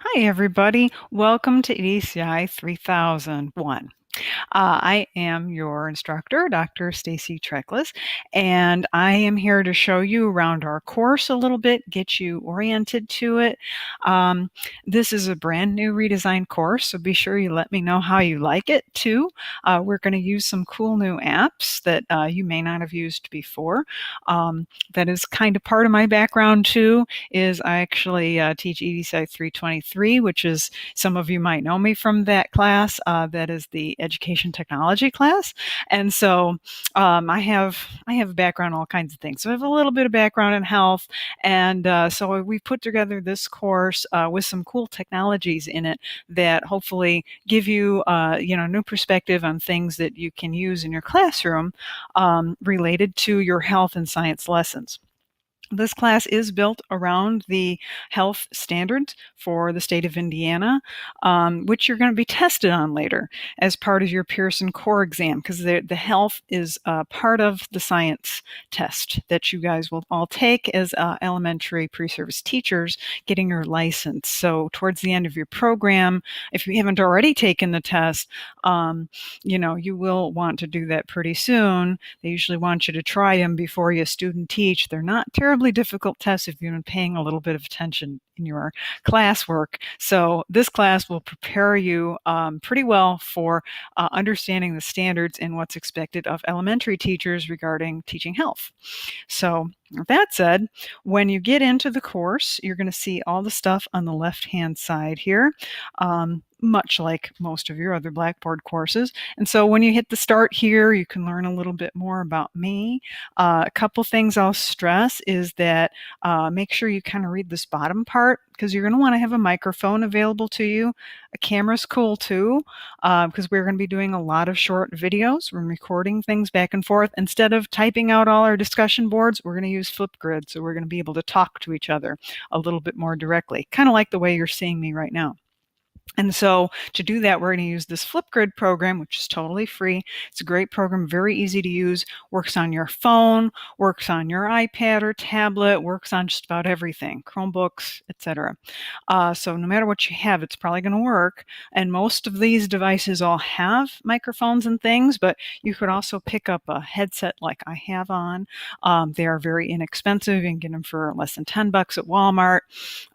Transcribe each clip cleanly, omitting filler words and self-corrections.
Hi, everybody. Welcome to EDCI 3001. I am your instructor, Dr. Stacy Treckless, and I am here to show you around our course a little bit, get you oriented to it. This is a brand new redesigned course, so be sure you let me know how you like it too. We're going to use some cool new apps that you may not have used before. That is kind of part of my background too, is I actually teach EDCI 323, which is, some of you might know me from that class. That is the education technology class. And so I have a background in all kinds of things. So I have a little bit of background in health. And so we put together this course with some cool technologies in it that hopefully give you, new perspective on things that you can use in your classroom related to your health and science lessons. This class is built around the health standards for the state of Indiana, which you're going to be tested on later as part of your Pearson core exam, because the health is part of the science test that you guys will all take as elementary pre-service teachers getting your license. So towards the end of your program, if you haven't already taken the test, you will want to do that pretty soon. They usually want you to try them before you student teach. They're not terribly difficult tests if you've been paying a little bit of attention in your classwork. So this class will prepare you pretty well for understanding the standards and what's expected of elementary teachers regarding teaching health. So with that said, when you get into the course, you're going to see all the stuff on the left-hand side here. Much like most of your other Blackboard courses. And so when you hit the start here, you can learn a little bit more about me. A couple things I'll stress is that make sure you kind of read this bottom part, because you're going to want to have a microphone available to you. A camera's cool too, because we're going to be doing a lot of short videos. We're recording things back and forth. Instead of typing out all our discussion boards, we're going to use Flipgrid, so we're going to be able to talk to each other a little bit more directly, kind of like the way you're seeing me right now. And so to do that, we're going to use this Flipgrid program, which is totally free. It's a great program, very easy to use, works on your phone, works on your iPad or tablet, works on just about everything, Chromebooks, etc. So no matter what you have, it's probably going to work. And most of these devices all have microphones and things, but you could also pick up a headset like I have on. They are very inexpensive. You can get them for less than $10 at Walmart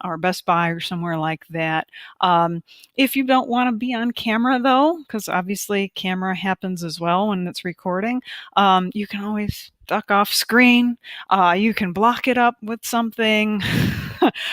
or Best Buy or somewhere like that. If you don't want to be on camera, though, because obviously camera happens as well when it's recording, you can always duck off screen. You can block it up with something,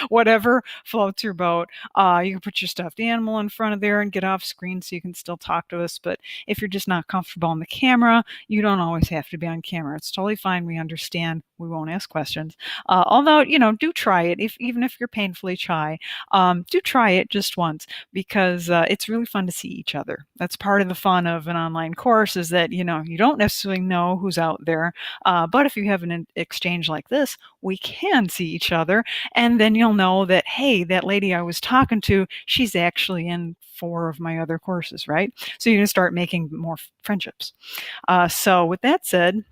whatever floats your boat. You can put your stuffed animal in front of there and get off screen so you can still talk to us. But if you're just not comfortable on the camera, you don't always have to be on camera. It's totally fine. We understand. We won't ask questions. Although, do try it. Even if you're painfully shy, do try it just once, because it's really fun to see each other. That's part of the fun of an online course, is that, you don't necessarily know who's out there. But if you have an exchange like this, we can see each other. And then you'll know that, hey, that lady I was talking to, she's actually in 4 of my other courses, right? So you're going to start making more friendships. So with that said,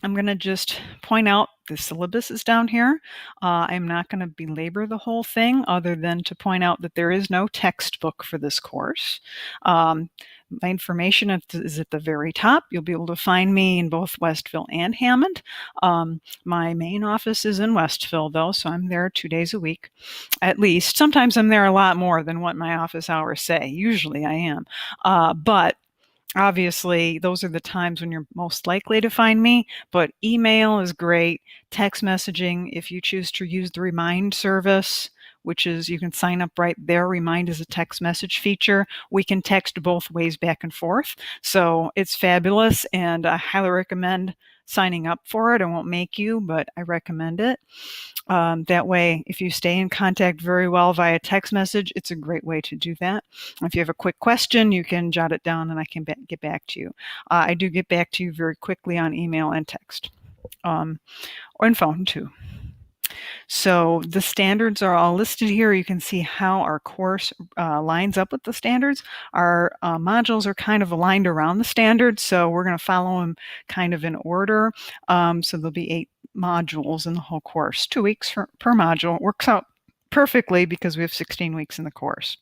I'm going to just point out the syllabus is down here. I'm not going to belabor the whole thing, other than to point out that there is no textbook for this course. My information is at the very top. You'll be able to find me in both Westville and Hammond. My main office is in Westville, though, so I'm there 2 days a week, at least. Sometimes I'm there a lot more than what my office hours say. Usually I am. But obviously, those are the times when you're most likely to find me, but email is great. Text messaging, if you choose to use the Remind service, which is, you can sign up right there. Remind is a text message feature. We can text both ways back and forth. So it's fabulous, and I highly recommend signing up for it. I won't make you, but I recommend it. That way, if you stay in contact very well via text message, it's a great way to do that. If you have a quick question, you can jot it down and I can get back to you. I do get back to you very quickly on email and text, or in phone too. So the standards are all listed here. You can see how our course lines up with the standards. Our modules are kind of aligned around the standards, so we're going to follow them kind of in order. So there'll be 8 modules in the whole course, 2 weeks per module. It works out perfectly because we have 16 weeks in the course.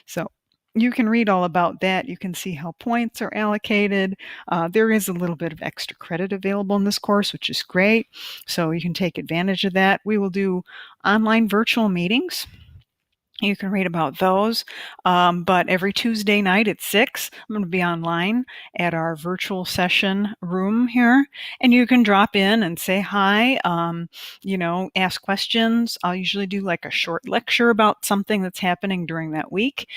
So you can read all about that. You can see how points are allocated. There is a little bit of extra credit available in this course, which is great. So you can take advantage of that. We will do online virtual meetings. You can read about those. But every Tuesday night at 6, I'm going to be online at our virtual session room here. And you can drop in and say hi, ask questions. I'll usually do like a short lecture about something that's happening during that week,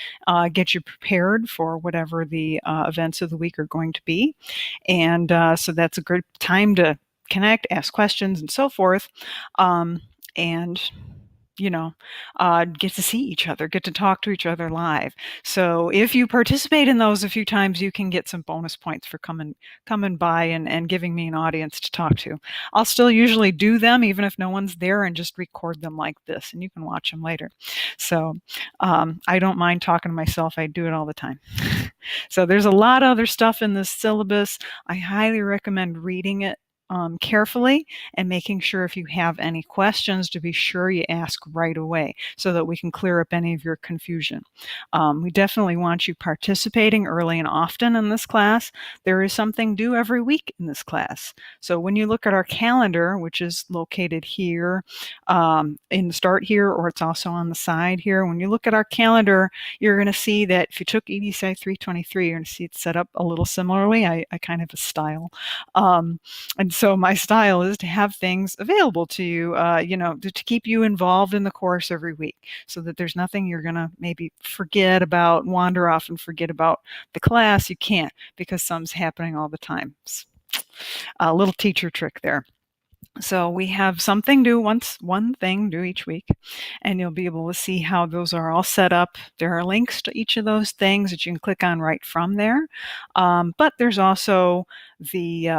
get you prepared for whatever the events of the week are going to be. And so that's a good time to connect, ask questions, and so forth. And get to see each other, get to talk to each other live. So if you participate in those a few times, you can get some bonus points for coming by and giving me an audience to talk to. I'll still usually do them even if no one's there and just record them like this, and you can watch them later. So I don't mind talking to myself. I do it all the time. So there's a lot of other stuff in this syllabus. I highly recommend reading it carefully and making sure if you have any questions to be sure you ask right away so that we can clear up any of your confusion. We definitely want you participating early and often in this class. There is something due every week in this class. So when you look at our calendar, which is located here in the start here, or it's also on the side here, when you look at our calendar, you're going to see that if you took EDCI 323, you're going to see it set up a little similarly. I kind of have a style. And so my style is to have things available to you, to keep you involved in the course every week so that there's nothing you're going to maybe forget about, wander off and forget about the class. You can't, because some's happening all the time. It's a little teacher trick there. So we have something due one thing due each week, and you'll be able to see how those are all set up. There are links to each of those things that you can click on right from there. But there's also the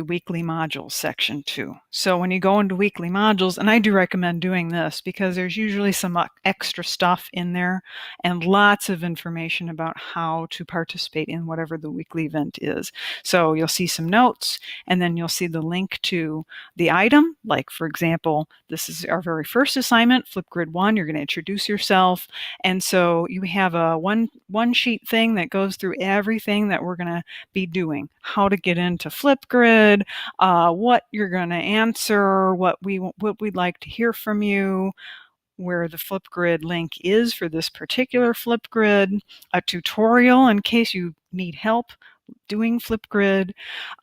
weekly modules section too. So when you go into weekly modules, and I do recommend doing this because there's usually some extra stuff in there and lots of information about how to participate in whatever the weekly event is. So you'll see some notes, and then you'll see the link to the item. Like, for example, this is our very first assignment, Flipgrid 1. You're going to introduce yourself. And so you have a one sheet thing that goes through everything that we're going to be doing, how to get into Flipgrid, what you're going to answer, what we'd like to hear from you, where the Flipgrid link is for this particular Flipgrid, a tutorial in case you need help doing Flipgrid,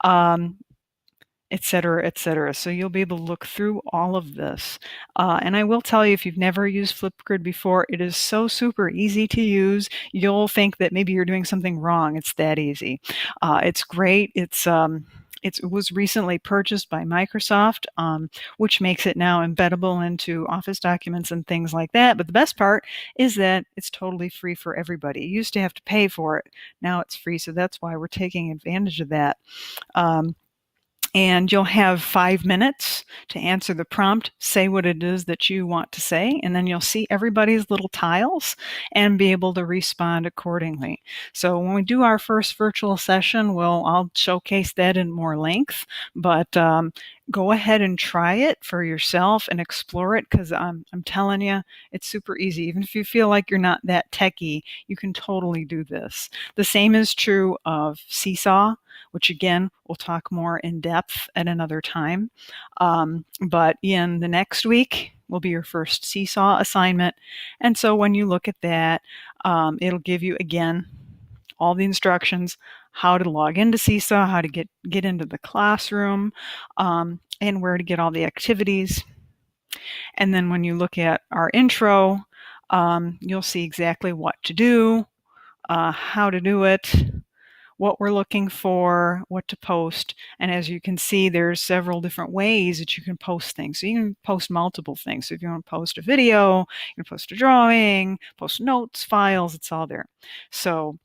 et cetera, et cetera. So you'll be able to look through all of this. And I will tell you, if you've never used Flipgrid before, it is so super easy to use. You'll think that maybe you're doing something wrong. It's that easy. It's great. It was recently purchased by Microsoft, which makes it now embeddable into Office documents and things like that. But the best part is that it's totally free for everybody. You used to have to pay for it. Now it's free, so that's why we're taking advantage of that. And you'll have 5 minutes to answer the prompt, say what it is that you want to say, and then you'll see everybody's little tiles and be able to respond accordingly. So when we do our first virtual session, I'll showcase that in more length, but go ahead and try it for yourself and explore it, because I'm telling you, it's super easy. Even if you feel like you're not that techie, you can totally do this. The same is true of Seesaw, which again, we'll talk more in depth at another time. But in the next week will be your first Seesaw assignment. And so when you look at that, it'll give you, again, all the instructions, how to log into Seesaw, how to get into the classroom, and where to get all the activities. And then when you look at our intro, you'll see exactly what to do, how to do it, what we're looking for, what to post. And as you can see, there's several different ways that you can post things. So you can post multiple things. So if you want to post a video, you can post a drawing, post notes, files, it's all there. So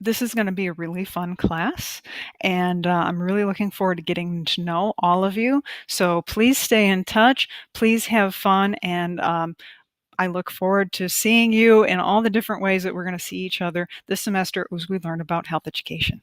this is going to be a really fun class, and I'm really looking forward to getting to know all of you. So please stay in touch. Please have fun, and I look forward to seeing you in all the different ways that we're going to see each other this semester as we learn about health education.